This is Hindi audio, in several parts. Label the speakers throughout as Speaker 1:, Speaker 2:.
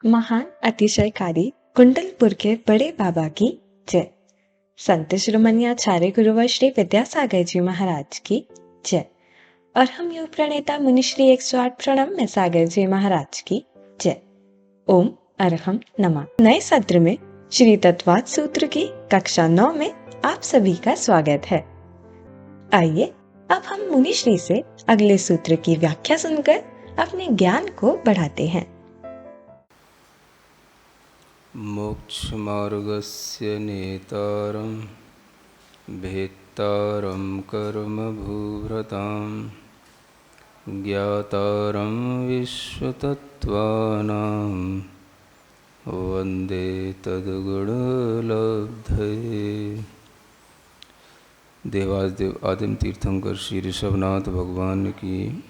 Speaker 1: महान अतिशयकारी कुंडलपुर के बड़े बाबा की जय। संत शिरोमणियाचार्य गुरुवर श्री विद्यासागर जी महाराज की जय। और हम योग प्रणेता मुनिश्री 108 प्रणव में सागर जी महाराज की जय। ओम अरहम नमः। नए सत्र में श्री तत्वाद सूत्र की कक्षा 9 में आप सभी का स्वागत है। आइए अब हम मुनिश्री से अगले सूत्र की व्याख्या सुनकर अपने ज्ञान को बढ़ाते हैं।
Speaker 2: मोक्षमार्गस्य नेतारं भेत्तारं कर्मभूभृतां ज्ञातारं विश्वतत्त्वानां वन्दे तद्गुणलब्धये। देवादिदेव आदिम तीर्थंकर श्री ऋषभनाथ भगवान की,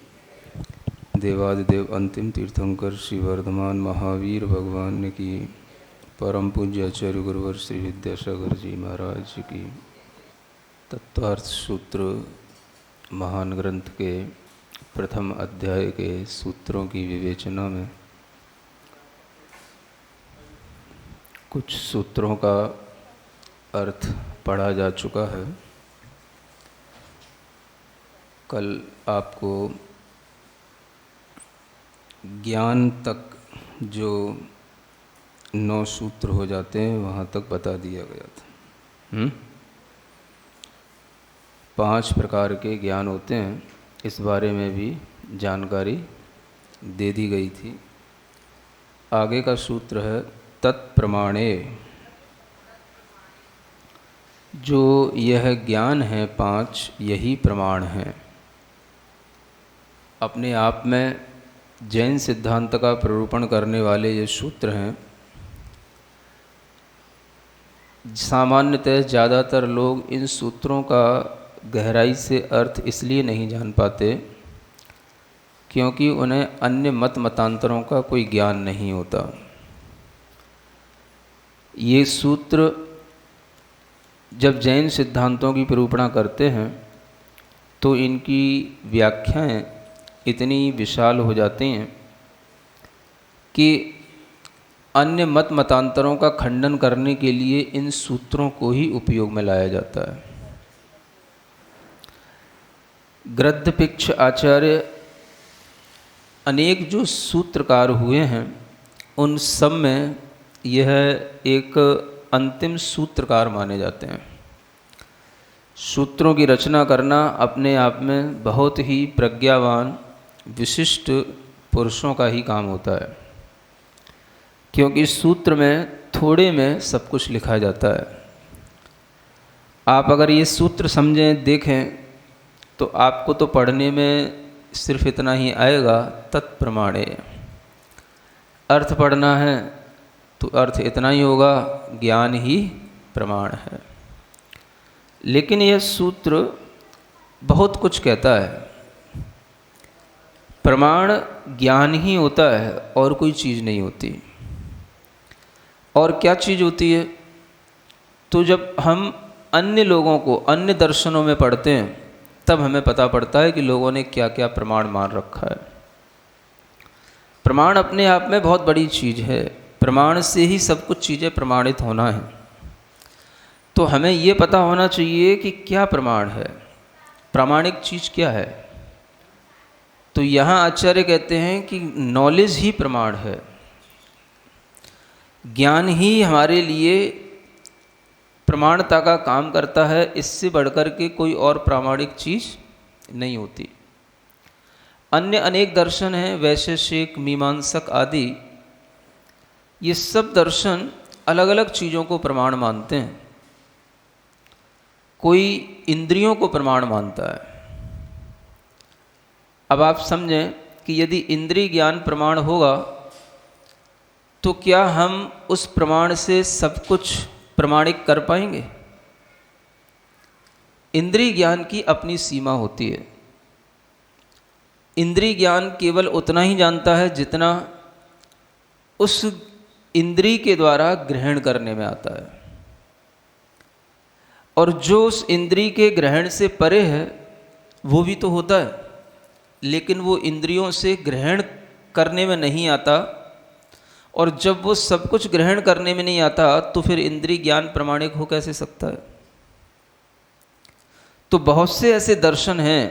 Speaker 2: देवादिदेव अंतिम तीर्थंकर श्री वर्धमान महावीर भगवान की, परम पूज्य आचार्य गुरुवर श्री विद्यासागर जी महाराज की तत्वार्थ सूत्र महान ग्रंथ के प्रथम अध्याय के सूत्रों की विवेचना में कुछ सूत्रों का अर्थ पढ़ा जा चुका है। कल आपको ज्ञान तक जो 9 सूत्र हो जाते हैं वहाँ तक बता दिया गया था। 5 प्रकार के ज्ञान होते हैं, इस बारे में भी जानकारी दे दी गई थी। आगे का सूत्र है तत्प्रमाणे। जो यह ज्ञान है 5, यही प्रमाण है। अपने आप में जैन सिद्धांत का प्ररूपण करने वाले ये सूत्र हैं। सामान्यतः ज़्यादातर लोग इन सूत्रों का गहराई से अर्थ इसलिए नहीं जान पाते क्योंकि उन्हें अन्य मतांतरों का कोई ज्ञान नहीं होता। ये सूत्र जब जैन सिद्धांतों की निरूपणा करते हैं तो इनकी व्याख्याएं इतनी विशाल हो जाती हैं कि अन्य मतांतरों का खंडन करने के लिए इन सूत्रों को ही उपयोग में लाया जाता है। गृद्धपिक्ष आचार्य अनेक जो सूत्रकार हुए हैं उन सब में यह एक अंतिम सूत्रकार माने जाते हैं। सूत्रों की रचना करना अपने आप में बहुत ही प्रज्ञावान विशिष्ट पुरुषों का ही काम होता है, क्योंकि सूत्र में थोड़े में सब कुछ लिखा जाता है। आप अगर ये सूत्र समझें, देखें, तो आपको तो पढ़ने में सिर्फ इतना ही आएगा, तत्प्रमाणे। अर्थ पढ़ना है तो अर्थ इतना ही होगा, ज्ञान ही प्रमाण है। लेकिन यह सूत्र बहुत कुछ कहता है। प्रमाण ज्ञान ही होता है और कोई चीज़ नहीं होती। और क्या चीज़ होती है? तो जब हम अन्य लोगों को अन्य दर्शनों में पढ़ते हैं तब हमें पता पड़ता है कि लोगों ने क्या क्या प्रमाण मान रखा है। प्रमाण अपने आप में बहुत बड़ी चीज़ है। प्रमाण से ही सब कुछ चीज़ें प्रमाणित होना है। तो हमें ये पता होना चाहिए कि क्या प्रमाण है, प्रामाणिक चीज़ क्या है। तो यहाँ आचार्य कहते हैं कि नॉलेज ही प्रमाण है। ज्ञान ही हमारे लिए प्रमाणता का काम करता है। इससे बढ़कर के कोई और प्रामाणिक चीज़ नहीं होती। अन्य अनेक दर्शन हैं, वैशेषिक, मीमांसक आदि। ये सब दर्शन अलग अलग चीज़ों को प्रमाण मानते हैं। कोई इंद्रियों को प्रमाण मानता है। अब आप समझें कि यदि इंद्रिय ज्ञान प्रमाण होगा तो क्या हम उस प्रमाण से सब कुछ प्रमाणिक कर पाएंगे? इंद्रिय ज्ञान की अपनी सीमा होती है। इंद्रिय ज्ञान केवल उतना ही जानता है जितना उस इंद्रिय के द्वारा ग्रहण करने में आता है। और जो उस इंद्रिय के ग्रहण से परे है वो भी तो होता है, लेकिन वो इंद्रियों से ग्रहण करने में नहीं आता, और जब वो सब कुछ ग्रहण करने में नहीं आता तो फिर इंद्रिय ज्ञान प्रमाणिक हो कैसे सकता है? तो बहुत से ऐसे दर्शन हैं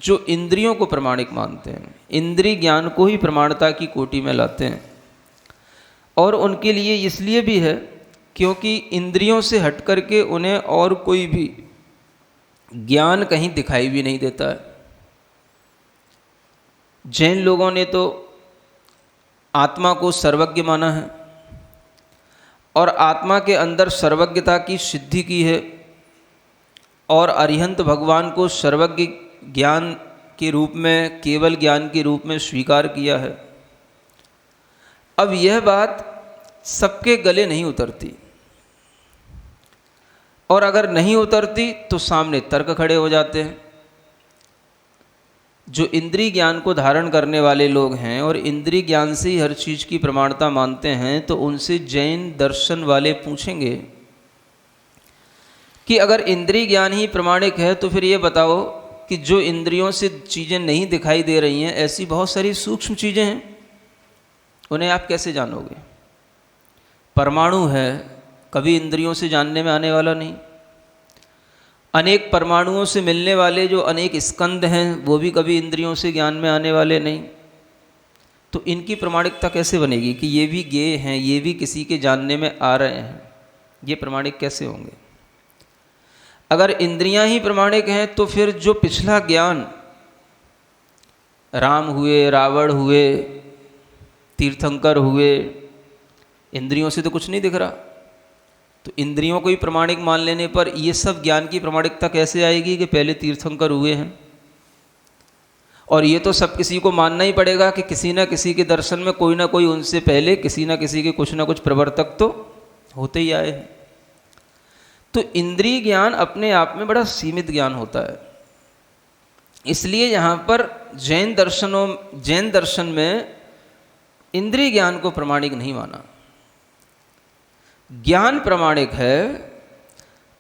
Speaker 2: जो इंद्रियों को प्रमाणिक मानते हैं, इंद्रिय ज्ञान को ही प्रमाणता की कोटि में लाते हैं। और उनके लिए इसलिए भी है क्योंकि इंद्रियों से हट करके उन्हें और कोई भी ज्ञान कहीं दिखाई भी नहीं देता है। जैन लोगों ने तो आत्मा को सर्वज्ञ माना है और आत्मा के अंदर सर्वज्ञता की सिद्धि की है, और अरिहंत भगवान को सर्वज्ञ ज्ञान के रूप में, केवल ज्ञान के रूप में स्वीकार किया है। अब यह बात सबके गले नहीं उतरती, और अगर नहीं उतरती तो सामने तर्क खड़े हो जाते हैं। जो इंद्रिय ज्ञान को धारण करने वाले लोग हैं और इंद्रिय ज्ञान से ही हर चीज़ की प्रमाणता मानते हैं, तो उनसे जैन दर्शन वाले पूछेंगे कि अगर इंद्रिय ज्ञान ही प्रमाणिक है तो फिर ये बताओ कि जो इंद्रियों से चीज़ें नहीं दिखाई दे रही हैं, ऐसी बहुत सारी सूक्ष्म चीज़ें हैं, उन्हें आप कैसे जानोगे? परमाणु है, कभी इंद्रियों से जानने में आने वाला नहीं। अनेक परमाणुओं से मिलने वाले जो अनेक स्कंद हैं, वो भी कभी इंद्रियों से ज्ञान में आने वाले नहीं। तो इनकी प्रमाणिकता कैसे बनेगी कि ये भी ज्ञेय हैं, ये भी किसी के जानने में आ रहे हैं? ये प्रमाणिक कैसे होंगे? अगर इंद्रियां ही प्रमाणिक हैं तो फिर जो पिछला ज्ञान, राम हुए, रावण हुए, तीर्थंकर हुए, इंद्रियों से तो कुछ नहीं दिख रहा। तो इंद्रियों को ही प्रमाणिक मान लेने पर ये सब ज्ञान की प्रमाणिकता कैसे आएगी कि पहले तीर्थंकर हुए हैं? और ये तो सब किसी को मानना ही पड़ेगा कि किसी न किसी के दर्शन में कोई ना कोई उनसे पहले किसी न किसी के कुछ ना कुछ प्रवर्तक तो होते ही आए हैं। तो इंद्रिय ज्ञान अपने आप में बड़ा सीमित ज्ञान होता है। इसलिए यहाँ पर जैन दर्शन में इंद्रिय ज्ञान को प्रमाणिक नहीं माना। ज्ञान प्रमाणिक है,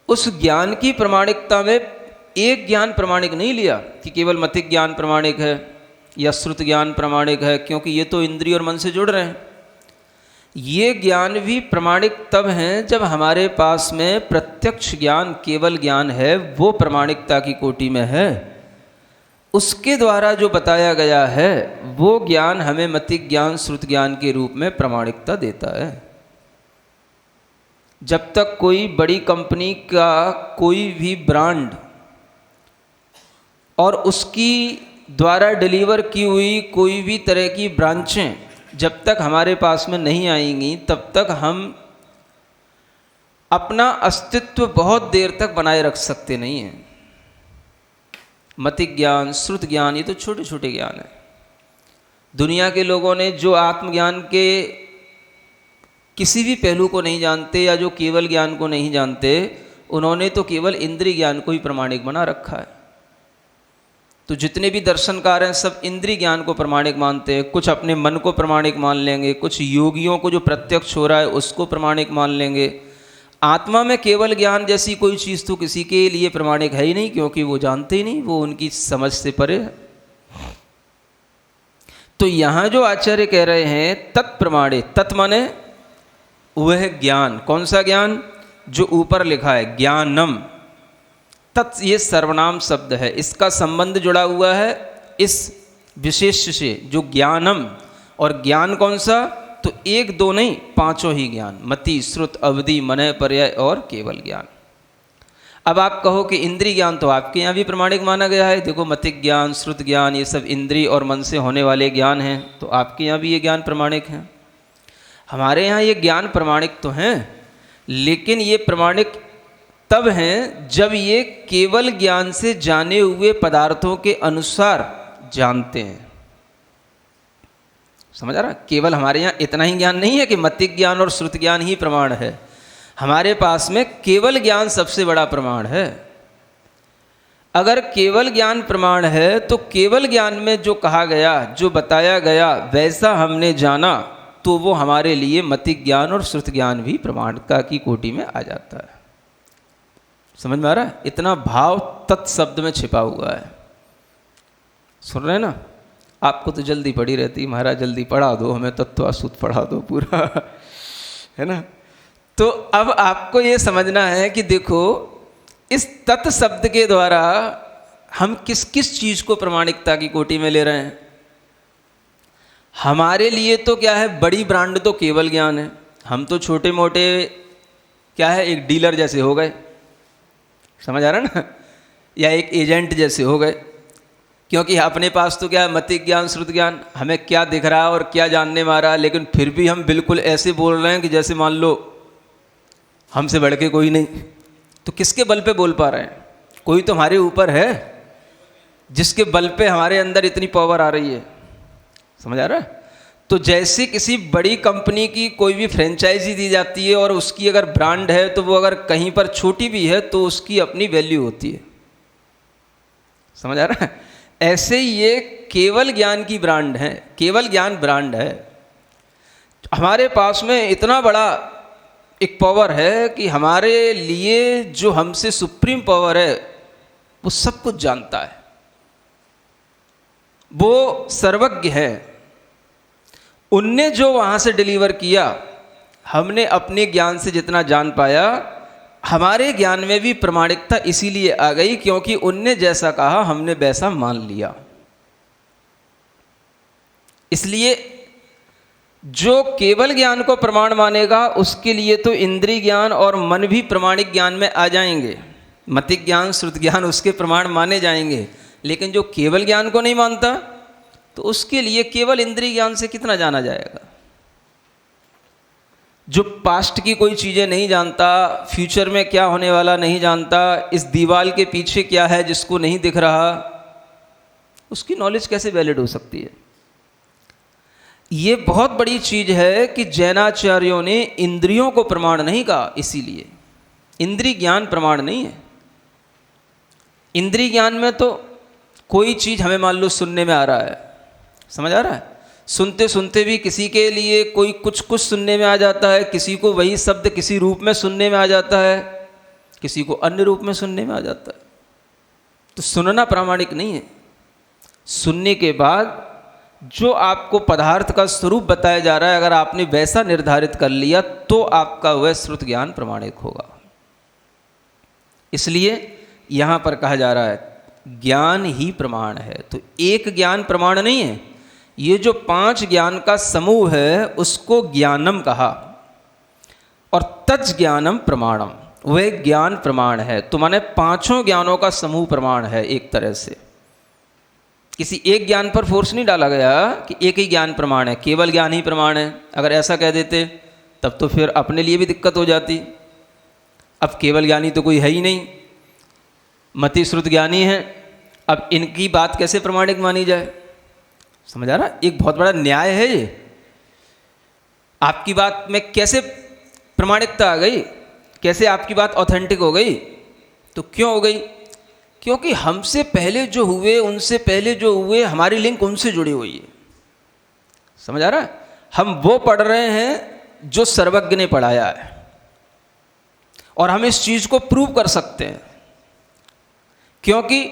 Speaker 2: उस ज्ञान की प्रमाणिकता में एक ज्ञान प्रमाणिक नहीं लिया कि केवल मतिक ज्ञान प्रमाणिक है या श्रुत ज्ञान प्रमाणिक है, क्योंकि ये तो इंद्रिय और मन से जुड़ रहे हैं। ये ज्ञान भी प्रमाणिक तब हैं जब हमारे पास में प्रत्यक्ष ज्ञान, केवल ज्ञान है, वो प्रमाणिकता की कोटि में है। उसके द्वारा जो बताया गया है वो ज्ञान हमें मतिक ज्ञान, श्रुत ज्ञान के रूप में प्रमाणिकता देता है। जब तक कोई बड़ी कंपनी का कोई भी ब्रांड और उसकी द्वारा डिलीवर की हुई कोई भी तरह की ब्रांचें जब तक हमारे पास में नहीं आएंगी, तब तक हम अपना अस्तित्व बहुत देर तक बनाए रख सकते नहीं हैं। मतिक ज्ञान, श्रुत ज्ञान, ये तो छोटे छोटे ज्ञान हैं। दुनिया के लोगों ने जो आत्मज्ञान के किसी भी पहलू को नहीं जानते या जो केवल ज्ञान को नहीं जानते, उन्होंने तो केवल इंद्रिय ज्ञान को ही प्रमाणिक बना रखा है। तो जितने भी दर्शनकार हैं सब इंद्रिय ज्ञान को प्रमाणिक मानते हैं। कुछ अपने मन को प्रमाणिक मान लेंगे, कुछ योगियों को जो प्रत्यक्ष हो रहा है उसको प्रमाणिक मान लेंगे। आत्मा में केवल ज्ञान जैसी कोई चीज़ तो किसी के लिए प्रमाणिक है ही नहीं, क्योंकि वो जानते ही नहीं, वो उनकी समझ से परे है। तो यहाँ जो आचार्य कह रहे हैं तत्प्रमाणित, तत् माने वह ज्ञान। कौन सा ज्ञान? जो ऊपर लिखा है ज्ञानम। तत् ये सर्वनाम शब्द है, इसका संबंध जुड़ा हुआ है इस विशेष से, जो ज्ञानम। और ज्ञान कौन सा? तो एक दो नहीं, पांचों ही ज्ञान, मति, श्रुत, अवधि, मनय, पर्याय और केवल ज्ञान। अब आप कहो कि इंद्रिय ज्ञान तो आपके यहाँ भी प्रमाणिक माना गया है। देखो मतिक ज्ञान, श्रुत ज्ञान, ये सब इंद्रिय और मन से होने वाले ज्ञान हैं, तो आपके यहाँ भी ये ज्ञान प्रमाणिक हैं। हमारे यहाँ ये ज्ञान प्रमाणिक तो हैं, लेकिन ये प्रमाणिक तब हैं जब ये केवल ज्ञान से जाने हुए पदार्थों के अनुसार जानते हैं। समझ आ रहा? केवल हमारे यहाँ इतना ही ज्ञान नहीं है कि मतिक ज्ञान और श्रुत ज्ञान ही प्रमाण है। हमारे पास में केवल ज्ञान सबसे बड़ा प्रमाण है। अगर केवल ज्ञान प्रमाण है तो केवल ज्ञान में जो कहा गया, जो बताया गया, वैसा हमने जाना, तो वो हमारे लिए मतिक ज्ञान और श्रुत ज्ञान भी प्रमाणिकता की कोटि में आ जाता है। समझ में आ रहा है? इतना भाव तत् शब्द में छिपा हुआ है। सुन रहे हैं ना? आपको तो जल्दी पड़ी रहती, महाराज जल्दी पढ़ा दो, हमें तत्वासुत पढ़ा दो पूरा, है ना। तो अब आपको ये समझना है कि देखो इस तत् शब्द के द्वारा हम किस किस चीज़ को प्रामाणिकता की कोटि में ले रहे हैं। हमारे लिए तो क्या है, बड़ी ब्रांड तो केवल ज्ञान है, हम तो छोटे मोटे क्या है, एक डीलर जैसे हो गए, समझ आ रहा ना, या एक एजेंट जैसे हो गए। क्योंकि अपने पास तो क्या है, मतिक ज्ञान श्रुत ज्ञान, हमें क्या दिख रहा है और क्या जानने में आ रहा है, लेकिन फिर भी हम बिल्कुल ऐसे बोल रहे हैं कि जैसे मान लो हमसे बढ़ के कोई नहीं। तो किसके बल पे बोल पा रहे हैं? कोई तो हमारे ऊपर है जिसके बल पे हमारे अंदर इतनी पावर आ रही है, समझ आ रहा है। तो जैसे किसी बड़ी कंपनी की कोई भी फ्रेंचाइजी दी जाती है और उसकी अगर ब्रांड है तो वो अगर कहीं पर छोटी भी है तो उसकी अपनी वैल्यू होती है, समझ आ रहा है। ऐसे ही ये केवल ज्ञान की ब्रांड है, केवल ज्ञान ब्रांड है। हमारे पास में इतना बड़ा एक पावर है कि हमारे लिए जो हमसे सुप्रीम पावर है वो सब कुछ जानता है, वो सर्वज्ञ है। उनने जो वहाँ से डिलीवर किया, हमने अपने ज्ञान से जितना जान पाया, हमारे ज्ञान में भी प्रामाणिकता इसीलिए आ गई क्योंकि उनने जैसा कहा हमने वैसा मान लिया। इसलिए जो केवल ज्ञान को प्रमाण मानेगा उसके लिए तो इंद्रिय ज्ञान और मन भी प्रमाणिक ज्ञान में आ जाएंगे, मतिक ज्ञान श्रुत ज्ञान उसके प्रमाण माने जाएंगे। लेकिन जो केवल ज्ञान को नहीं मानता तो उसके लिए केवल इंद्रिय ज्ञान से कितना जाना जाएगा। जो पास्ट की कोई चीज़ें नहीं जानता, फ्यूचर में क्या होने वाला नहीं जानता, इस दीवार के पीछे क्या है जिसको नहीं दिख रहा, उसकी नॉलेज कैसे वैलिड हो सकती है। ये बहुत बड़ी चीज़ है कि जैनाचार्यों ने इंद्रियों को प्रमाण नहीं कहा, इसीलिए इंद्रिय ज्ञान प्रमाण नहीं है। इंद्रिय ज्ञान में तो कोई चीज़ हमें मान लो सुनने में आ रहा है, समझ आ रहा है, सुनते सुनते भी किसी के लिए कोई कुछ कुछ सुनने में आ जाता है, किसी को वही शब्द किसी रूप में सुनने में आ जाता है, किसी को अन्य रूप में सुनने में आ जाता है। तो सुनना प्रामाणिक नहीं है। सुनने के बाद जो आपको पदार्थ का स्वरूप बताया जा रहा है, अगर आपने वैसा निर्धारित कर लिया तो आपका वह श्रुत ज्ञान प्रामाणिक होगा। इसलिए यहाँ पर कहा जा रहा है ज्ञान ही प्रमाण है। तो एक ज्ञान प्रमाण नहीं है, ये जो 5 ज्ञान का समूह है उसको ज्ञानम कहा, और तज ज्ञानम प्रमाणम, वह ज्ञान प्रमाण है। तो माने 5 ज्ञानों का समूह प्रमाण है। एक तरह से किसी एक ज्ञान पर फोर्स नहीं डाला गया कि एक ही ज्ञान प्रमाण है, केवल ज्ञान ही प्रमाण है। अगर ऐसा कह देते तब तो फिर अपने लिए भी दिक्कत हो जाती। अब केवल ज्ञानी तो कोई है ही नहीं, मति श्रुत ज्ञानी है, अब इनकी बात कैसे प्रमाणिक मानी जाए? समझ आ रहा? एक बहुत बड़ा न्याय है ये। आपकी बात में कैसे प्रमाणिकता आ गई, कैसे आपकी बात ऑथेंटिक हो गई? तो क्यों हो गई? क्योंकि हमसे पहले जो हुए, उनसे पहले जो हुए, हमारी लिंक उनसे जुड़ी हुई है। समझ आ रहा है? हम वो पढ़ रहे हैं जो सर्वज्ञ ने पढ़ाया है, और हम इस चीज़ को प्रूव कर सकते हैं। क्योंकि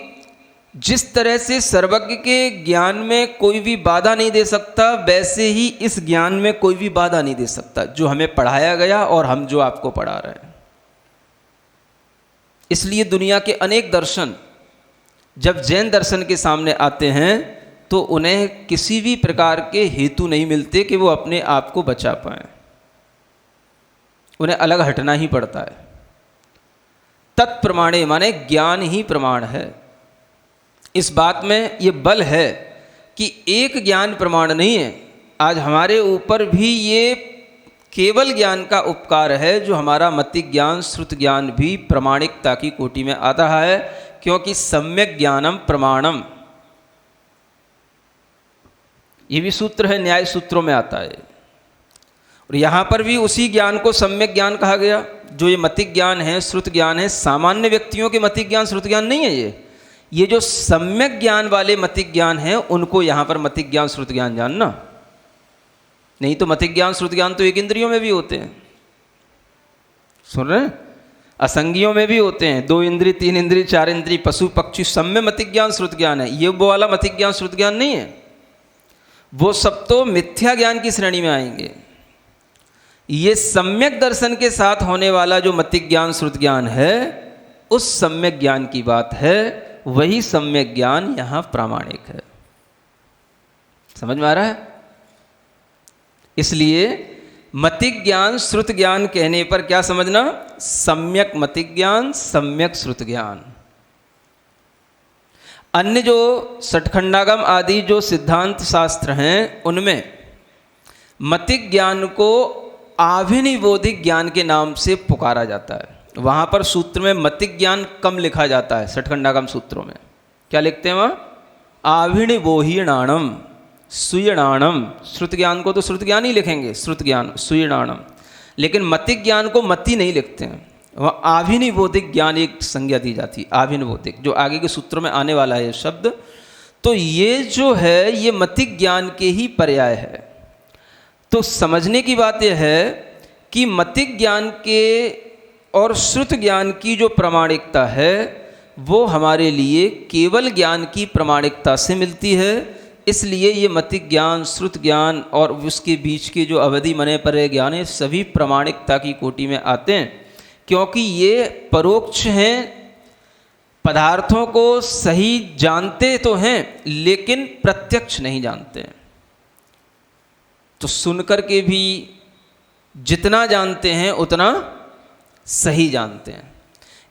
Speaker 2: जिस तरह से सर्वज्ञ के ज्ञान में कोई भी बाधा नहीं दे सकता, वैसे ही इस ज्ञान में कोई भी बाधा नहीं दे सकता जो हमें पढ़ाया गया और हम जो आपको पढ़ा रहे हैं। इसलिए दुनिया के अनेक दर्शन जब जैन दर्शन के सामने आते हैं तो उन्हें किसी भी प्रकार के हेतु नहीं मिलते कि वो अपने आप को बचा पाएं, उन्हें अलग हटना ही पड़ता है। तत्प्रमाणे माने ज्ञान ही प्रमाण है। इस बात में ये बल है कि एक ज्ञान प्रमाण नहीं है। आज हमारे ऊपर भी ये केवल ज्ञान का उपकार है जो हमारा मतिक ज्ञान श्रुत ज्ञान भी प्रमाणिकता की कोटि में आ रहा है, क्योंकि सम्यक ज्ञानम प्रमाणम, ये भी सूत्र है, न्याय सूत्रों में आता है। और यहाँ पर भी उसी ज्ञान को सम्यक ज्ञान कहा गया। जो ये मतिक ज्ञान है, श्रुत ज्ञान है, सामान्य व्यक्तियों के मतिक ज्ञान श्रुत ज्ञान नहीं है। ये जो सम्यक ज्ञान वाले मतिक ज्ञान हैं उनको यहाँ पर मतिक ज्ञान श्रुत ज्ञान जानना। नहीं तो मतिक ज्ञान श्रुत ज्ञान तो एक इंद्रियों में भी होते हैं, सुन रहे हैं? असंगियों में भी होते हैं, 2 इंद्रिय 3 इंद्रिय 4 इंद्रिय, पशु पक्षी, सब में मतिक ज्ञान श्रुत ज्ञान है। ये वो वाला मतिक ज्ञान श्रुत ज्ञान नहीं है। वो सब तो मिथ्या ज्ञान की श्रेणी में आएंगे। ये सम्यक दर्शन के साथ होने वाला जो मतिक ज्ञान श्रुत ज्ञान है, उस सम्यक ज्ञान की बात है। वही सम्यक ज्ञान यहां प्रामाणिक है। समझ में आ रहा है? इसलिए मतिक ज्ञान श्रुत ज्ञान कहने पर क्या समझना? सम्यक मतिक ज्ञान, सम्यक श्रुत ज्ञान। अन्य जो सठखंडागम आदि जो सिद्धांत शास्त्र हैं, उनमें मतिक ज्ञान को आभिनिबोधिक ज्ञान के नाम से पुकारा जाता है। वहां पर सूत्र में मतिक ज्ञान कम लिखा जाता है। सठखंडागम सूत्रों में क्या लिखते हैं वहां? आभिनिबोहीणाणम सुयणाणम। श्रुत ज्ञान को तो श्रुत ज्ञान ही लिखेंगे, श्रुत ज्ञान सुयणाणम। लेकिन मतिक ज्ञान को मति नहीं लिखते हैं। वह आभिनिबोधिक ज्ञान एक संज्ञा दी जाती है, आभिनिबोधिक, जो आगे के सूत्रों में आने वाला है ये शब्द। तो ये जो है ये मतिक ज्ञान के ही पर्याय है। तो समझने की बात यह है कि मतिक ज्ञान के और श्रुत ज्ञान की जो प्रामाणिकता है वो हमारे लिए केवल ज्ञान की प्रामाणिकता से मिलती है। इसलिए ये मतिक ज्ञान, श्रुत ज्ञान और उसके बीच के जो अवधि मने परे ज्ञान है, सभी प्रामाणिकता की कोटि में आते हैं, क्योंकि ये परोक्ष हैं। पदार्थों को सही जानते तो हैं लेकिन प्रत्यक्ष नहीं जानते हैं। तो सुनकर के भी जितना जानते हैं उतना सही जानते हैं।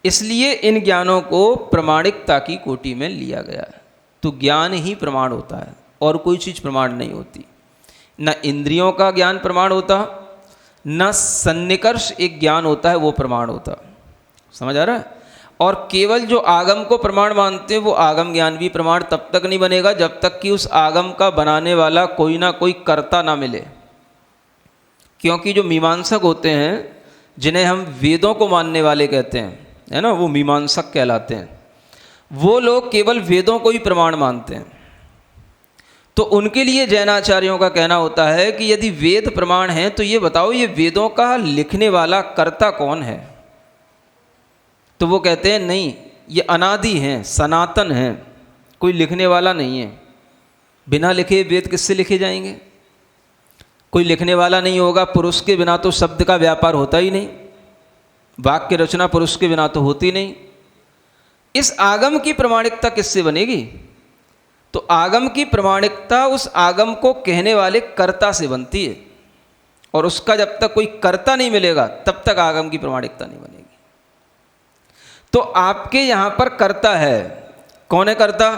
Speaker 2: इसलिए इन ज्ञानों को प्रामाणिकता की कोटि में लिया गया है। तो ज्ञान ही प्रमाण होता है और कोई चीज़ प्रमाण नहीं होती। न इंद्रियों का ज्ञान प्रमाण होता, न सन्निकर्ष एक ज्ञान होता है वो प्रमाण होता। समझ आ रहा है? और केवल जो आगम को प्रमाण मानते हैं वो आगम ज्ञान भी प्रमाण तब तक नहीं बनेगा जब तक कि उस आगम का बनाने वाला कोई ना कोई कर्ता ना मिले। क्योंकि जो मीमांसक होते हैं, जिन्हें हम वेदों को मानने वाले कहते हैं, है ना, वो मीमांसक कहलाते हैं। वो लोग केवल वेदों को ही प्रमाण मानते हैं। तो उनके लिए जैनाचार्यों का कहना होता है कि यदि वेद प्रमाण है तो ये बताओ ये वेदों का लिखने वाला कर्ता कौन है? तो वो कहते हैं नहीं, ये अनादि हैं, सनातन हैं, कोई लिखने वाला नहीं है। बिना लिखे वेद किससे लिखे जाएंगे? कोई लिखने वाला नहीं होगा। पुरुष के बिना तो शब्द का व्यापार होता ही नहीं, वाक्य रचना पुरुष के बिना तो होती नहीं। इस आगम की प्रामाणिकता किससे बनेगी? तो आगम की प्रामाणिकता उस आगम को कहने वाले कर्ता से बनती है, और उसका जब तक कोई कर्ता नहीं मिलेगा तब तक आगम की प्रामाणिकता नहीं बनेगी। तो आपके यहां पर कर्ता है, कौन है कर्ता?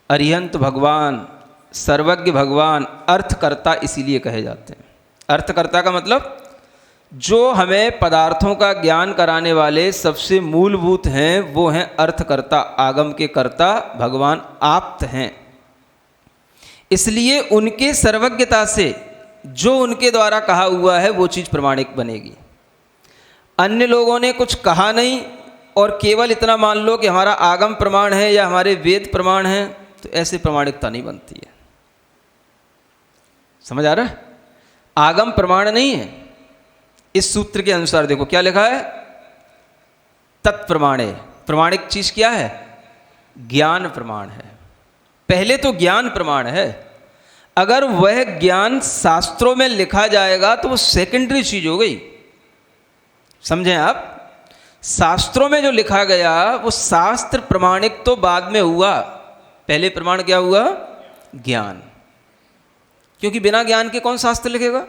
Speaker 2: अरिहंत भगवान, सर्वज्ञ भगवान, अर्थकर्ता इसीलिए कहे जाते हैं। अर्थकर्ता का मतलब जो हमें पदार्थों का ज्ञान कराने वाले सबसे मूलभूत हैं वो हैं अर्थकर्ता, आगम के कर्ता भगवान आप्त हैं। इसलिए उनके सर्वज्ञता से जो उनके द्वारा कहा हुआ है वो चीज़ प्रमाणिक बनेगी। अन्य लोगों ने कुछ कहा नहीं और केवल इतना मान लो कि हमारा आगम प्रमाण है या हमारे वेद प्रमाण हैं, तो ऐसे प्रमाणिकता नहीं बनती है। समझ आ रहा है? आगम प्रमाण नहीं है। इस सूत्र के अनुसार देखो क्या लिखा है, तत्प्रमाणे। प्रमाणिक चीज क्या है? ज्ञान प्रमाण है। पहले तो ज्ञान प्रमाण है। अगर वह ज्ञान शास्त्रों में लिखा जाएगा तो वो सेकेंडरी चीज हो गई। समझें आप? शास्त्रों में जो लिखा गया वो शास्त्र प्रमाणिक तो बाद में हुआ, पहले प्रमाण क्या हुआ? ज्ञान। क्योंकि बिना ज्ञान के कौन शास्त्र लिखेगा?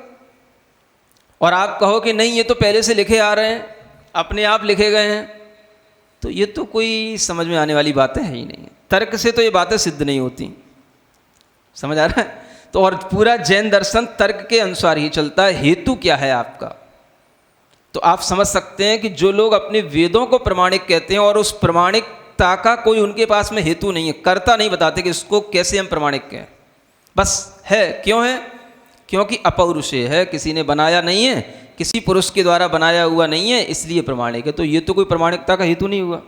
Speaker 2: और आप कहो कि नहीं ये तो पहले से लिखे आ रहे हैं, अपने आप लिखे गए हैं, तो ये तो कोई समझ में आने वाली बातें हैं ही नहीं। तर्क से तो ये बातें सिद्ध नहीं होती। समझ आ रहा है? तो और पूरा जैन दर्शन तर्क के अनुसार ही चलता है। हेतु क्या है आपका? तो आप समझ सकते हैं कि जो लोग अपने वेदों को प्रमाणिक कहते हैं और उस प्रमाणिकता का कोई उनके पास में हेतु नहीं है, कर्ता नहीं बताते कि इसको कैसे हम प्रमाणिक कहें, बस है। क्यों है? क्योंकि अपौरुषेय है, किसी ने बनाया नहीं है, किसी पुरुष के द्वारा बनाया हुआ नहीं है, इसलिए प्रमाणिक है। तो ये तो कोई प्रमाणिकता का हेतु नहीं हुआ।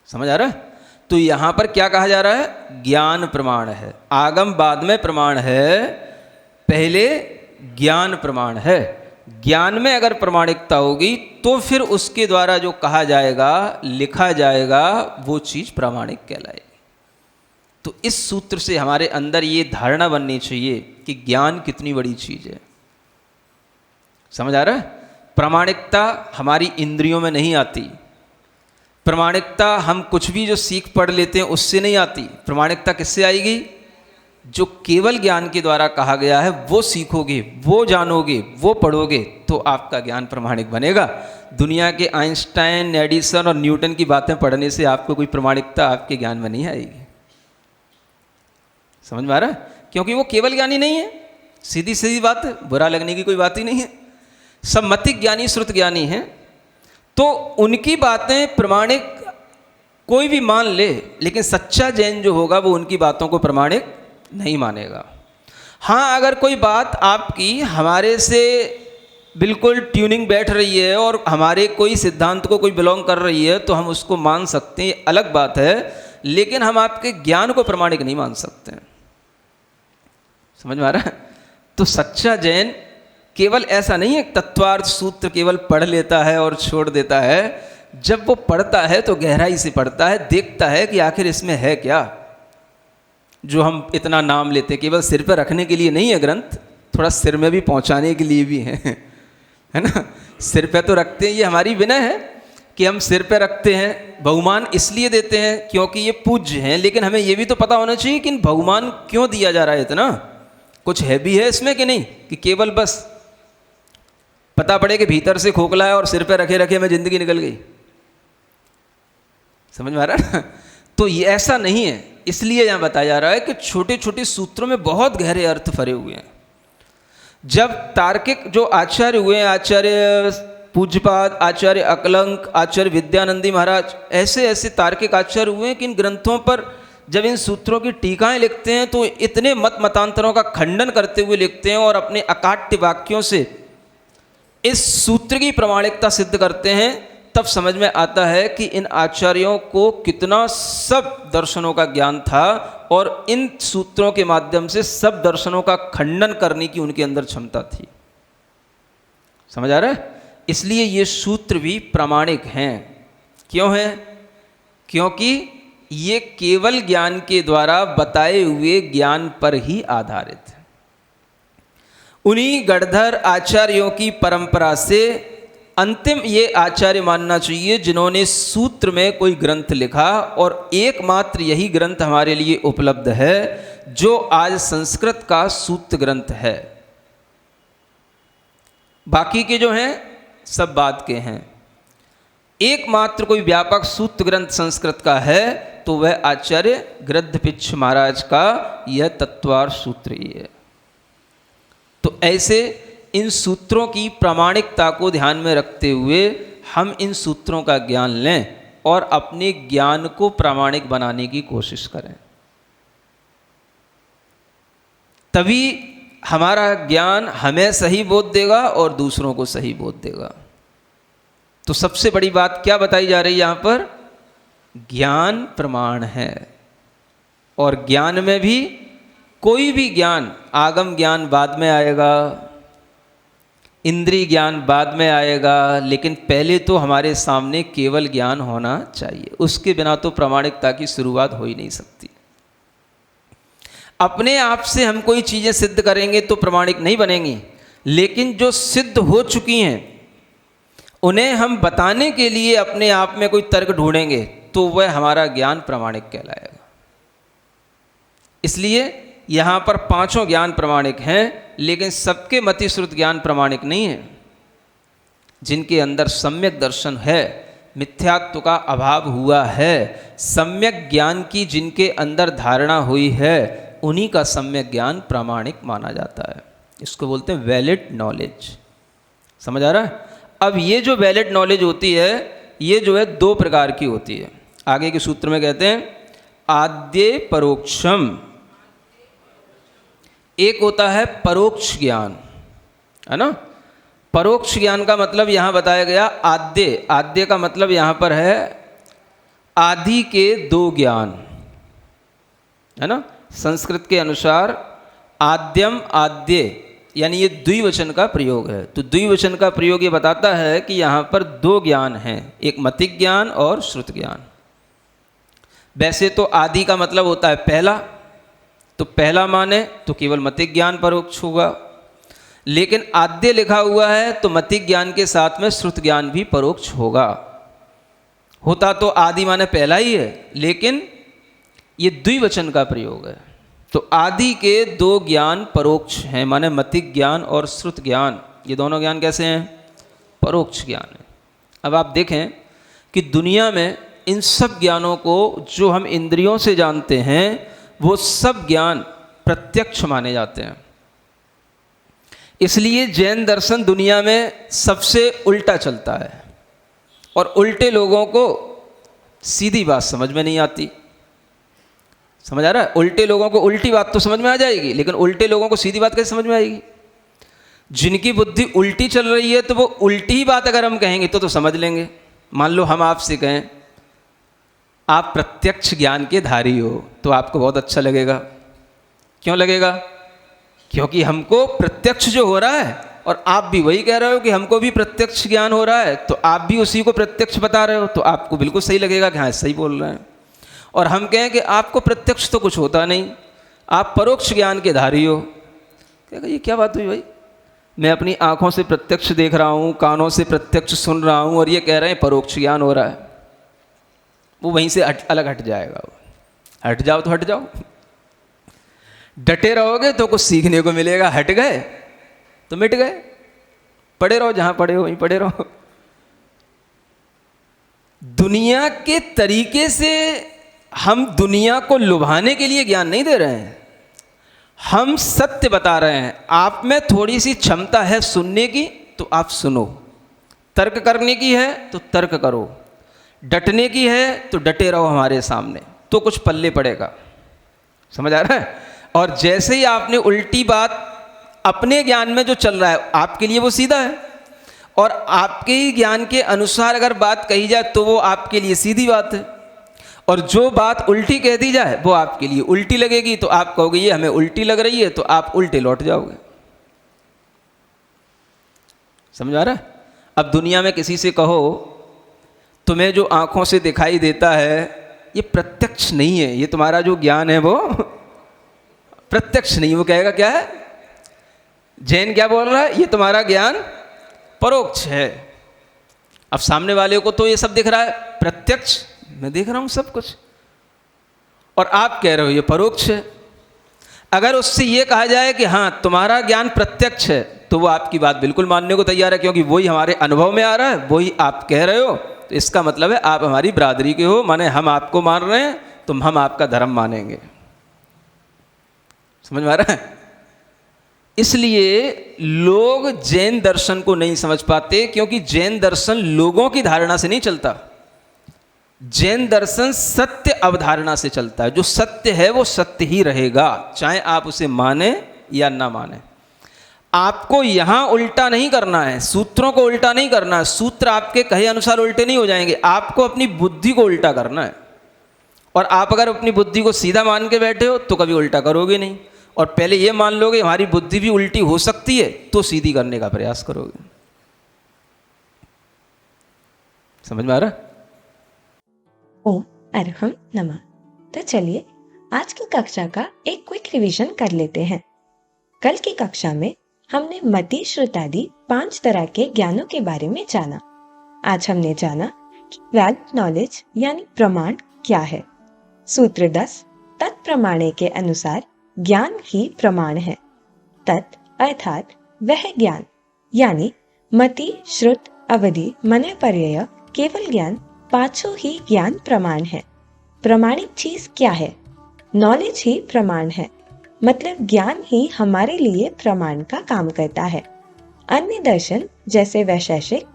Speaker 2: समझ आ रहा है? तो यहां पर क्या कहा जा रहा है? ज्ञान प्रमाण है। आगम बाद में प्रमाण है, पहले ज्ञान प्रमाण है। ज्ञान में अगर प्रमाणिकता होगी तो फिर उसके द्वारा जो कहा जाएगा, लिखा जाएगा, वो चीज प्रामाणिक कहलाएगी। तो तो इस सूत्र से हमारे अंदर ये धारणा बननी चाहिए कि ज्ञान कितनी बड़ी चीज़ है। समझ आ रहा है? प्रामाणिकता हमारी इंद्रियों में नहीं आती। प्रामाणिकता हम कुछ भी जो सीख पढ़ लेते हैं उससे नहीं आती। प्रामाणिकता किससे आएगी? जो केवल ज्ञान के द्वारा कहा गया है वो सीखोगे, वो जानोगे, वो पढ़ोगे तो आपका ज्ञान प्रामाणिक बनेगा। दुनिया के आइंस्टाइन, एडिसन और न्यूटन की बातें पढ़ने से आपको कोई प्रामाणिकता आपके ज्ञान में नहीं आएगी। समझ में आ रहा है? क्योंकि वो केवल ज्ञानी नहीं है। सीधी सीधी बात है, बुरा लगने की कोई बात ही नहीं है। सब मतिक ज्ञानी, श्रुत ज्ञानी हैं, तो उनकी बातें प्रामाणिक कोई भी मान ले, लेकिन सच्चा जैन जो होगा वो उनकी बातों को प्रामाणिक नहीं मानेगा। हाँ, अगर कोई बात आपकी हमारे से बिल्कुल ट्यूनिंग बैठ रही है और हमारे कोई सिद्धांत को कोई बिलोंग कर रही है तो हम उसको मान सकते हैं, अलग बात है, लेकिन हम आपके ज्ञान को प्रामाणिक नहीं मान सकते हैं। समझ में आ रहा है? तो सच्चा जैन केवल ऐसा नहीं है तत्वार्थ सूत्र केवल पढ़ लेता है और छोड़ देता है। जब वो पढ़ता है तो गहराई से पढ़ता है, देखता है कि आखिर इसमें है क्या। जो हम इतना नाम लेते हैं केवल सिर पर रखने के लिए नहीं है ग्रंथ, थोड़ा सिर में भी पहुंचाने के लिए भी है ना। सिर पे तो रखते हैं, ये हमारी विनय है कि हम सिर पे रखते हैं। बहुमान इसलिए देते हैं क्योंकि ये पूज्य हैं, लेकिन हमें ये भी तो पता होना चाहिए कि बहुमान क्यों दिया जा रहा है इतना, कुछ है भी है इसमें कि नहीं, कि केवल बस पता पड़े कि भीतर से खोखला है और सिर पे रखे रखे में जिंदगी निकल गई। समझ में आ रहा है? तो ये ऐसा नहीं है। इसलिए यहां बताया जा रहा है कि छोटे छोटे सूत्रों में बहुत गहरे अर्थ भरे हुए हैं। जब तार्किक जो आचार्य हुए हैं, आचार्य पूज्यपाद, आचार्य अकलंक, आचार्य विद्यानंदी महाराज, ऐसे ऐसे तार्किक आचार्य हुए हैं कि इन ग्रंथों पर जब इन सूत्रों की टीकाएं लिखते हैं तो इतने मत मतांतरों का खंडन करते हुए लिखते हैं और अपने अकाट्य वाक्यों से इस सूत्र की प्रामाणिकता सिद्ध करते हैं। तब समझ में आता है कि इन आचार्यों को कितना सब दर्शनों का ज्ञान था और इन सूत्रों के माध्यम से सब दर्शनों का खंडन करने की उनके अंदर क्षमता थी। समझ आ रहा है? इसलिए ये सूत्र भी प्रामाणिक हैं। क्यों हैं? क्योंकि ये केवल ज्ञान के द्वारा बताए हुए ज्ञान पर ही आधारित है। उन्हीं गणधर आचार्यों की परंपरा से अंतिम ये आचार्य मानना चाहिए जिन्होंने सूत्र में कोई ग्रंथ लिखा, और एकमात्र यही ग्रंथ हमारे लिए उपलब्ध है जो आज संस्कृत का सूत्र ग्रंथ है। बाकी के जो हैं सब बाद के हैं। एकमात्र कोई व्यापक सूत्र ग्रंथ संस्कृत का है तो वह आचार्य गृद्धपिच्छ महाराज का यह तत्वार्थ सूत्र ही है। तो ऐसे इन सूत्रों की प्रामाणिकता को ध्यान में रखते हुए हम इन सूत्रों का ज्ञान लें और अपने ज्ञान को प्रामाणिक बनाने की कोशिश करें। तभी हमारा ज्ञान हमें सही बोध देगा और दूसरों को सही बोध देगा। तो सबसे बड़ी बात क्या बताई जा रही है यहाँ पर? ज्ञान प्रमाण है। और ज्ञान में भी कोई भी ज्ञान, आगम ज्ञान बाद में आएगा, इंद्रिय ज्ञान बाद में आएगा, लेकिन पहले तो हमारे सामने केवल ज्ञान होना चाहिए। उसके बिना तो प्रामाणिकता की शुरुआत हो ही नहीं सकती। अपने आप से हम कोई चीज़ें सिद्ध करेंगे तो प्रामाणिक नहीं बनेंगी, लेकिन जो सिद्ध हो चुकी हैं उन्हें हम बताने के लिए अपने आप में कोई तर्क ढूंढेंगे तो वह हमारा ज्ञान प्रामाणिक कहलाएगा। इसलिए यहाँ पर पांचों ज्ञान प्रामाणिक हैं, लेकिन सबके मति श्रुत ज्ञान प्रामाणिक नहीं है। जिनके अंदर सम्यक दर्शन है, मिथ्यात्व का अभाव हुआ है, सम्यक ज्ञान की जिनके अंदर धारणा हुई है, उन्हीं का सम्यक ज्ञान प्रामाणिक माना जाता है। इसको बोलते हैं वैलिड नॉलेज। समझ आ रहा है? अब ये जो वैलिड नॉलेज होती है, ये जो है दो प्रकार की होती है। आगे के सूत्र में कहते हैं आद्य परोक्षम। एक होता है परोक्ष ज्ञान, है ना। परोक्ष ज्ञान का मतलब यहां बताया गया आद्य। आद्य का मतलब यहां पर है आदि के दो ज्ञान, है ना। संस्कृत के अनुसार आद्यम आद्य यानी ये द्विवचन का प्रयोग है। तो द्विवचन का प्रयोग ये बताता है कि यहाँ पर दो ज्ञान हैं, एक मतिक ज्ञान और श्रुत ज्ञान। वैसे तो आदि का मतलब होता है पहला, तो पहला माने तो केवल मतिक ज्ञान परोक्ष होगा, लेकिन आद्य लिखा हुआ है तो मतिक ज्ञान के साथ में श्रुत ज्ञान भी परोक्ष होगा। होता तो आदि माने पहला ही है, लेकिन ये द्विवचन का प्रयोग है। तो आदि के दो ज्ञान परोक्ष हैं, माने मतिक ज्ञान और श्रुत ज्ञान। ये दोनों ज्ञान कैसे हैं? परोक्ष ज्ञान है। अब आप देखें कि दुनिया में इन सब ज्ञानों को जो हम इंद्रियों से जानते हैं वो सब ज्ञान प्रत्यक्ष माने जाते हैं। इसलिए जैन दर्शन दुनिया में सबसे उल्टा चलता है और उल्टे लोगों को सीधी बात समझ में नहीं आती। समझ आ रहा है? उल्टे लोगों को उल्टी बात तो समझ में आ जाएगी, लेकिन उल्टे लोगों को सीधी बात कैसे समझ में आएगी? जिनकी बुद्धि उल्टी चल रही है तो वो उल्टी ही बात अगर हम कहेंगे तो समझ लेंगे। मान लो हम आपसे कहें आप प्रत्यक्ष ज्ञान के धारी हो, तो आपको बहुत अच्छा लगेगा। क्यों लगेगा? क्योंकि हमको प्रत्यक्ष जो हो रहा है और आप भी वही कह रहे हो कि हमको भी प्रत्यक्ष ज्ञान हो रहा है, तो आप भी उसी को प्रत्यक्ष बता रहे हो, तो आपको बिल्कुल सही लगेगा कि हाँ सही बोल रहे हैं। और हम कहें कि आपको प्रत्यक्ष तो कुछ होता नहीं, आप परोक्ष ज्ञान के धारी हो। कहेगा ये क्या बात हुई भाई, मैं अपनी आँखों से प्रत्यक्ष देख रहा हूँ, कानों से प्रत्यक्ष सुन रहा हूँ, और ये कह रहे हैं परोक्ष ज्ञान हो रहा है। वो वहीं से अलग हट जाएगा। हट जाओ तो हट जाओ, डटे रहोगे तो कुछ सीखने को मिलेगा, हट गए तो मिट गए। पड़े रहो जहाँ पड़े हो वहीं पड़े रहो। दुनिया के तरीके से हम दुनिया को लुभाने के लिए ज्ञान नहीं दे रहे हैं, हम सत्य बता रहे हैं। आप में थोड़ी सी क्षमता है सुनने की तो आप सुनो, तर्क करने की है तो तर्क करो, डटने की है तो डटे रहो हमारे सामने, तो कुछ पल्ले पड़ेगा। समझ आ रहा है? और जैसे ही आपने उल्टी बात अपने ज्ञान में जो चल रहा है आपके लिए वो सीधा है, और आपके ही ज्ञान के अनुसार अगर बात कही जाए तो वो आपके लिए सीधी बात है, और जो बात उल्टी कह दी जाए वो आपके लिए उल्टी लगेगी, तो आप कहोगे ये हमें उल्टी लग रही है, तो आप उल्टे लौट जाओगे। समझ आ रहा है? अब दुनिया में किसी से कहो तुम्हें जो आंखों से दिखाई देता है ये प्रत्यक्ष नहीं है, ये तुम्हारा जो ज्ञान है वो प्रत्यक्ष नहीं। वो कहेगा क्या है? जैन क्या बोल रहा है? ये तुम्हारा ज्ञान परोक्ष है। अब सामने वाले को तो ये सब दिख रहा है प्रत्यक्ष, मैं देख रहा हूं सब कुछ, और आप कह रहे हो ये परोक्ष है। अगर उससे ये कहा जाए कि हाँ तुम्हारा ज्ञान प्रत्यक्ष है, तो वो आपकी बात बिल्कुल मानने को तैयार है, क्योंकि वही हमारे अनुभव में आ रहा है, वही आप कह रहे हो, तो इसका मतलब है आप हमारी बरादरी के हो, माने हम आपको मान रहे हैं तो हम आपका धर्म मानेंगे। समझ में आ रहा है? इसलिए लोग जैन दर्शन को नहीं समझ पाते, क्योंकि जैन दर्शन लोगों की धारणा से नहीं चलता। जैन दर्शन सत्य अवधारणा से चलता है। जो सत्य है वो सत्य ही रहेगा, चाहे आप उसे माने या ना माने। आपको यहां उल्टा नहीं करना है, सूत्रों को उल्टा नहीं करना है। सूत्र आपके कहे अनुसार उल्टे नहीं हो जाएंगे, आपको अपनी बुद्धि को उल्टा करना है। और आप अगर अपनी बुद्धि को सीधा मान के बैठे हो तो कभी उल्टा करोगे नहीं, और पहले ये मान लोगे हमारी बुद्धि भी उल्टी हो सकती है, तो सीधी करने का प्रयास करोगे। समझ में आ रहा?
Speaker 1: ओम अरहम नमः। तो चलिए आज की कक्षा का एक क्विक रिवीजन कर लेते हैं। कल की कक्षा में हमने मति, श्रुत आदि 5 तरह के ज्ञानों के बारे में जाना। आज हमने जाना कि वैलिड नॉलेज यानी प्रमाण क्या है। सूत्र 10 तत्प्रमाणे के अनुसार ज्ञान ही प्रमाण है। तत् अर्थात वह ज्ञान, यानी मति, श्रुत, अवधि, मनय पर्यय, केवल ज्ञान, पांचों ही ज्ञान प्रमाण है। प्रमाणिक चीज क्या है? नॉलेज ही प्रमाण है, मतलब ज्ञान ही हमारे लिए प्रमाण का काम करता है। अन्य दर्शन जैसे वैशेषिक,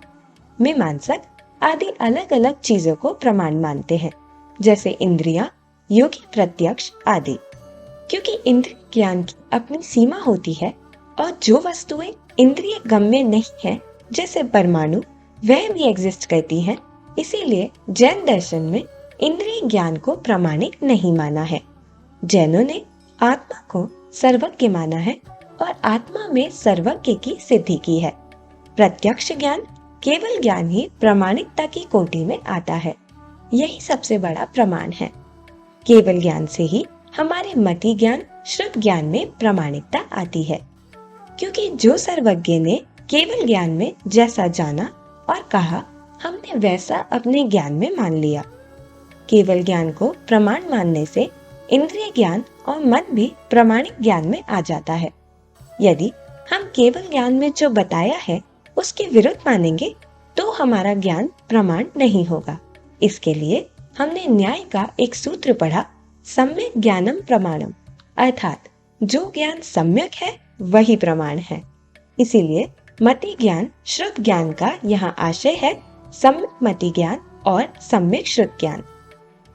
Speaker 1: मीमांसक आदि अलग अलग चीजों को प्रमाण मानते हैं, जैसे इंद्रियां, योगी प्रत्यक्ष आदि। क्योंकि इंद्रिय ज्ञान की अपनी सीमा होती है, और जो वस्तुएं इंद्रिय गम्य नहीं है, जैसे परमाणु, वह भी एग्जिस्ट करती हैं, इसीलिए जैन दर्शन में इंद्रिय ज्ञान को प्रमाणिक नहीं माना है। जैनों ने आत्मा को सर्वज्ञ माना है और आत्मा में सर्वज्ञ की सिद्धि की है। प्रत्यक्ष ज्ञान, केवल ज्ञान ही प्रामाणिकता की कोटि में आता है। यही सबसे बड़ा प्रमाण है। केवल ज्ञान से ही हमारे मति ज्ञान श्रुत ज्ञान में प्रामाणिकता आती है, क्योंकि जो सर्वज्ञ ने केवल ज्ञान में जैसा जाना और कहा, हमने वैसा अपने ज्ञान में मान लिया। केवल ज्ञान को प्रमाण मानने से इंद्रिय ज्ञान और मन भी प्रामाणिक ज्ञान में आ जाता है। यदि हम केवल ज्ञान में जो बताया है उसके विरुद्ध मानेंगे तो हमारा ज्ञान प्रमाण नहीं होगा। इसके लिए हमने न्याय का एक सूत्र पढ़ा, सम्यक ज्ञानम प्रमाणम, अर्थात जो ज्ञान सम्यक है वही प्रमाण है। इसीलिए मति ज्ञान श्रुत ज्ञान का यहाँ आशय है सम्यक मति ज्ञान और सम्यक श्रुत ज्ञान।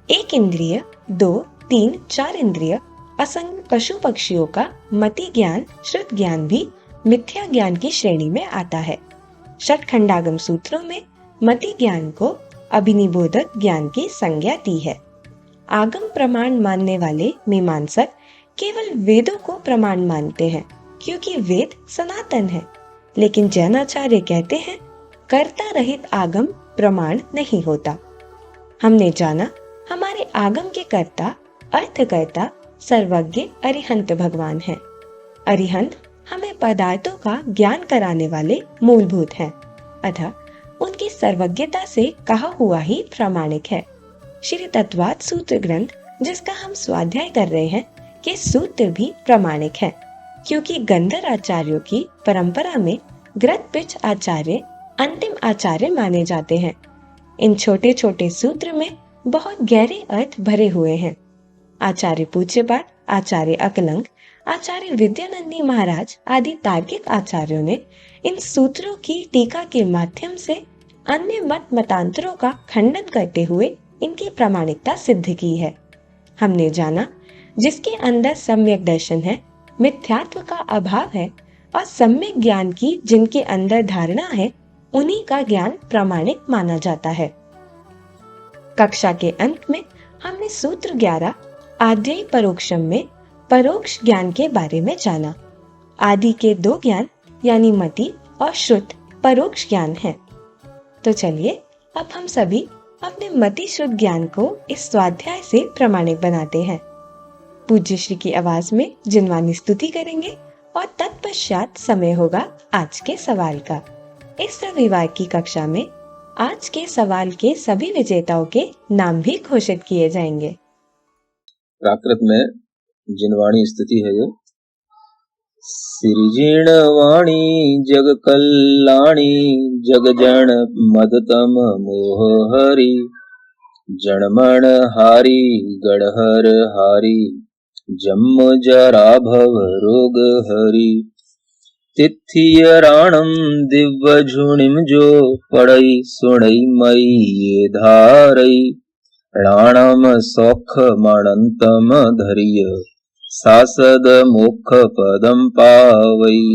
Speaker 1: एक इंद्रिय, 2, 3, 4 इंद्रिय, असंग पशु पक्षियों का मति ज्ञान श्रुत ज्ञान भी मिथ्या ज्ञान की श्रेणी में आता है। षटखंडागम सूत्रों में मति ज्ञान को अभिनिबोधक ज्ञान की संज्ञा दी है। आगम प्रमाण मानने वाले मीमांसक केवल वेदों को प्रमाण मानते हैं, क्योंकि वेद सनातन है। लेकिन जैनाचार्य कहते हैं कर्ता रहित आगम प्रमाण नहीं होता। हमने जाना हमारे आगम के कर्ता अर्थकर्ता सर्वज्ञ अरिहंत भगवान हैं। अरिहंत हमें पदार्थों का ज्ञान कराने वाले मूलभूत हैं, अतः उनकी सर्वज्ञता से कहा हुआ ही प्रामाणिक है। श्री तत्वाद सूत्र ग्रंथ, जिसका हम स्वाध्याय कर रहे हैं, के सूत्र भी प्रामाणिक है, क्योंकि गंधर आचार्यों की परंपरा में ग्रथपिच आचार्य अंतिम आचार्य माने जाते हैं। इन छोटे छोटे सूत्र में बहुत गहरे अर्थ भरे हुए हैं। आचार्य पूज्यपाद, आचार्य अकलंग, आचार्य विद्यानंदी महाराज आदि तार्किक आचार्यों ने इन सूत्रों की टीका के माध्यम से अन्य मत मतांतरों का खंडन करते हुए इनकी प्रामाणिकता सिद्ध की है। हमने जाना जिसके अंदर सम्यक दर्शन है, मिथ्यात्व का अभाव है और सम्यक ज्ञान की जिनके अंदर धारणा है, उन्हीं का ज्ञान प्रामाणिक माना जाता है। कक्षा के अंत में हमने सूत्र 11 आद्यई परोक्षम में परोक्ष ज्ञान के बारे में जाना। आदि के 2 ज्ञान यानी मति और श्रुत परोक्ष ज्ञान है। तो चलिए अब हम सभी अपने मति श्रुत ज्ञान को इस स्वाध्याय से प्रामाणिक बनाते हैं। पूज्य श्री की आवाज में जिनवानी स्तुति करेंगे और तत्पश्चात समय होगा आज के सवाल का। इस रविवार की कक्षा में आज के सवाल के सभी विजेताओं के नाम भी घोषित किए जाएंगे।
Speaker 3: प्राकृत में जिनवाणी स्तुति है ये। सिरिजीण वाणी जग कल्याणी जग जन मदतम मोह हरि जनमण हारी गढ़हर हारी जन्म जरा भव रोग हरि तिथिय राणम दिव्य झुणिम जो पड़ई सुणई मई ये धारई राणम सौख मणंतम धरिय सासद मोक्ष पदम पावई।